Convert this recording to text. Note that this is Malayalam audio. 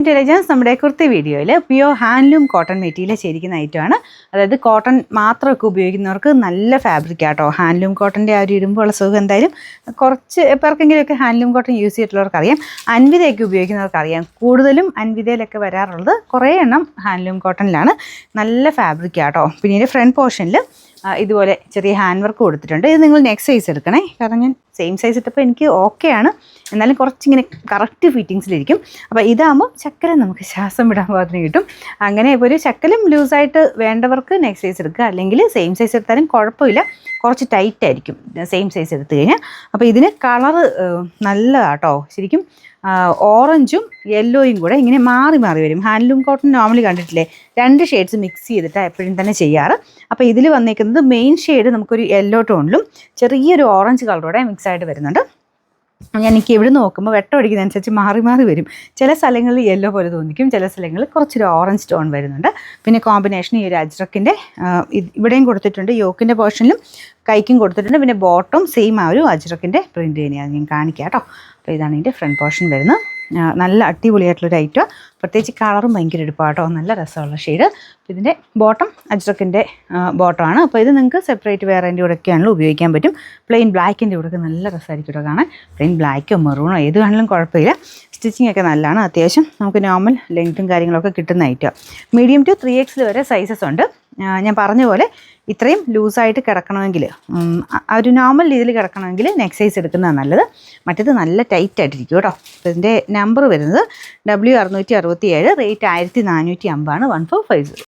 ഇന്റലിജൻസ് നമ്മുടെ കുർത്തി വീഡിയോയിൽ പ്യുവർ ഹാൻഡ്ലൂം കോട്ടൺ മെറ്റീരിയൽ ശരിക്കുന്ന ഐറ്റമാണ്. അതായത് കോട്ടൺ മാത്രമൊക്കെ ഉപയോഗിക്കുന്നവർക്ക് നല്ല ഫാബ്രിക് ആട്ടോ. ഹാൻഡ്ലൂം കോട്ടൻ്റെ ആ ഒരു ഇടുമ്പോഴുള്ള സുഖം എന്തായാലും കുറച്ച് പേർക്കെങ്കിലുമൊക്കെ ഹാൻഡ്ലൂം കോട്ടൺ യൂസ് ചെയ്തിട്ടുള്ളവർക്ക് അറിയാം. അൻവിതയൊക്കെ ഉപയോഗിക്കുന്നവർക്ക് അറിയാം. കൂടുതലും അൻവിതയിലൊക്കെ വരാറുള്ളത് കുറേ എണ്ണം ഹാൻഡ്ലൂം കോട്ടണിലാണ്. നല്ല ഫാബ്രിക് ആട്ടോ. പിന്നെ ഇതിൻ്റെ ഫ്രണ്ട് പോർഷനിൽ ഇതുപോലെ ചെറിയ ഹാൻഡ് വർക്ക് കൊടുത്തിട്ടുണ്ട്. ഇത് നിങ്ങൾ നെക്സ്റ്റ് സൈസ് എടുക്കണേ. കാരണം ഞാൻ സെയിം സൈസ് ഇട്ടപ്പോൾ എനിക്ക് ഓക്കെയാണ്, എന്നാലും കുറച്ചിങ്ങനെ കറക്റ്റ് ഫിറ്റിങ്സിലിരിക്കും. അപ്പോൾ ഇതാകുമ്പോൾ ചക്കരം നമുക്ക് ശ്വാസം വിടാൻ പാകത്തിന് കിട്ടും. അങ്ങനെ ഇപ്പോൾ ഒരു ചക്കലും ലൂസായിട്ട് വേണ്ടവർക്ക് നെക്സ്റ്റ് സൈസ് എടുക്കുക, അല്ലെങ്കിൽ സെയിം സൈസ് എടുത്താലും കുഴപ്പമില്ല, കുറച്ച് ടൈറ്റ് ആയിരിക്കും സെയിം സൈസ് എടുത്തു കഴിഞ്ഞാൽ. അപ്പോൾ ഇതിന് കളറ് നല്ലതാട്ടോ. ശരിക്കും ഓറഞ്ചും യെല്ലോയും കൂടെ ഇങ്ങനെ മാറി മാറി വരും. ഹാൻഡ്ലൂം കോട്ടൺ നോർമലി കണ്ടിട്ടില്ലേ, 2 ഷെയ്ഡ്സ് മിക്സ് ചെയ്തിട്ടാണ് എപ്പോഴും തന്നെ ചെയ്യാറ്. അപ്പോൾ ഇതിൽ വന്നേക്കുന്നത് മെയിൻ ഷെയ്ഡ് നമുക്കൊരു യെല്ലോ ടോണിലും ചെറിയൊരു ഓറഞ്ച് കളറോടെ മിക്സ് ആയിട്ട് വരുന്നുണ്ട്. എനിക്ക് ഇവിടെ നോക്കുമ്പോൾ വെട്ടം അടിക്കുന്നതനുസരിച്ച് മാറി മാറി വരും. ചില സ്ഥലങ്ങളിൽ യെല്ലോ പോലെ തോന്നിക്കും, ചില സ്ഥലങ്ങളിൽ കുറച്ചൊരു ഓറഞ്ച് ടോൺ വരുന്നുണ്ട്. പിന്നെ കോമ്പിനേഷൻ ഈ ഒരു അജ്രക്കിൻ്റെ ഇവിടെയും കൊടുത്തിട്ടുണ്ട്, യോക്കിൻ്റെ പോർഷനിലും കൈക്കും കൊടുത്തിട്ടുണ്ട്. പിന്നെ ബോട്ടം സെയിം ആ ഒരു അജ്രക്കിൻ്റെ പ്രിൻറ്റ് തന്നെയാണ് ഞാൻ കാണിക്കാം കേട്ടോ. അപ്പോൾ ഇതാണ് ഇതിൻ്റെ ഫ്രണ്ട് പോർഷൻ വരുന്നത്. നല്ല അടിപൊളിയായിട്ടുള്ളൊരു ഐറ്റം. പ്രത്യേകിച്ച് കളറും ഭയങ്കര എടുപ്പാട്ടോ, നല്ല രസമുള്ള ഷെയ്ഡ്. അപ്പോൾ ഇതിൻ്റെ ബോട്ടം അജ്രക്കിൻ്റെ ബോട്ടമാണ്. അപ്പോൾ ഇത് നിങ്ങൾക്ക് സെപ്പറേറ്റ് വേറെ എൻ്റെ കൂടെയൊക്കെയാണല്ലോ ഉപയോഗിക്കാൻ പറ്റും. പ്ലെയിൻ ബ്ലാക്കിൻ്റെ കൂടെയൊക്കെ നല്ല രസമായിരിക്കും കേട്ടോ കാണാൻ. പ്ലെയിൻ ബ്ലാക്കോ മെറൂണോ ഏത് വേണമെങ്കിലും കുഴപ്പമില്ല. സ്റ്റിച്ചിങ് ഒക്കെ നല്ലതാണ്. അത്യാവശ്യം നമുക്ക് നോർമൽ ലെങ്ത്തും കാര്യങ്ങളൊക്കെ കിട്ടുന്ന ഐറ്റം. മീഡിയം ടു 3XL വരെ സൈസസ് ഉണ്ട്. ഞാൻ പറഞ്ഞ പോലെ ഇത്രയും ലൂസായിട്ട് കിടക്കണമെങ്കിൽ, ആ ഒരു നോർമൽ രീതിയിൽ കിടക്കണമെങ്കിൽ നെക്സ്റ്റ് സൈസ് എടുക്കുന്നതാണ് നല്ലത്. മറ്റേത് നല്ല ടൈറ്റ് ആയിട്ടിരിക്കും കേട്ടോ. അപ്പോൾ ഇതിൻ്റെ നമ്പർ വരുന്നത് W667, റേറ്റ് 1450 ആണ്, 1450.